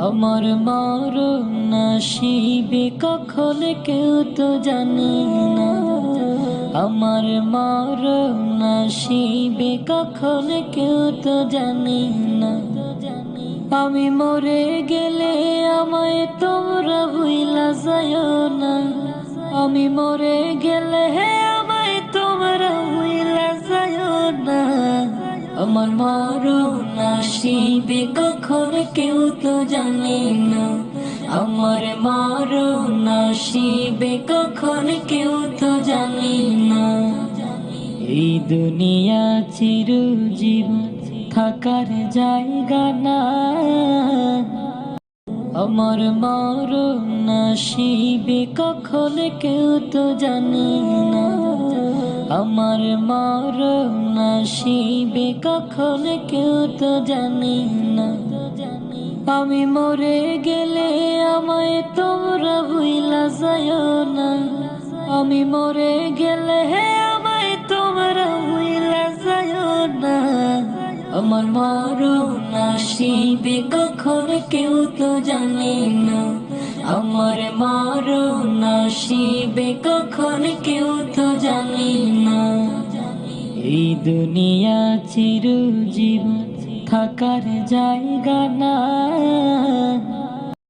আমার মরণ নসিবে কখন কেউ তো জানে না। আমার মরণ নসিবে কখন কেউ তো জানে না। আমি মরে গেলে আমায় তোমরা ভুইলা যাইও না। আমি মরে গেলে আমায় তোমরা ভুইলা যাইও না। আমার মরণ নসিবে কখন কেউ তো জানে না। আমার মরণ নসিবে কখন কেউ তো জানে না। এই দুনিয়া চিরজীবন থাকার জায়গা না। আমার মরণ নসিবে কখন কেউ তো জানে না। আমার মরণ নসিবে কখন কেউ তো জানে না। আমি মরে গেলে আমায় তোমরা ভুইলা যাইও না। আমি মরে গেলে আমায় তোমরা ভুইলা যাইও না। আমার মরণ নসিবে কখন কেউ তো জানে না। আমার মরণ নসিবে কখন কেউ তো জানে না। এই দুনিয়া চিরজীবন থাকার জায়গা না।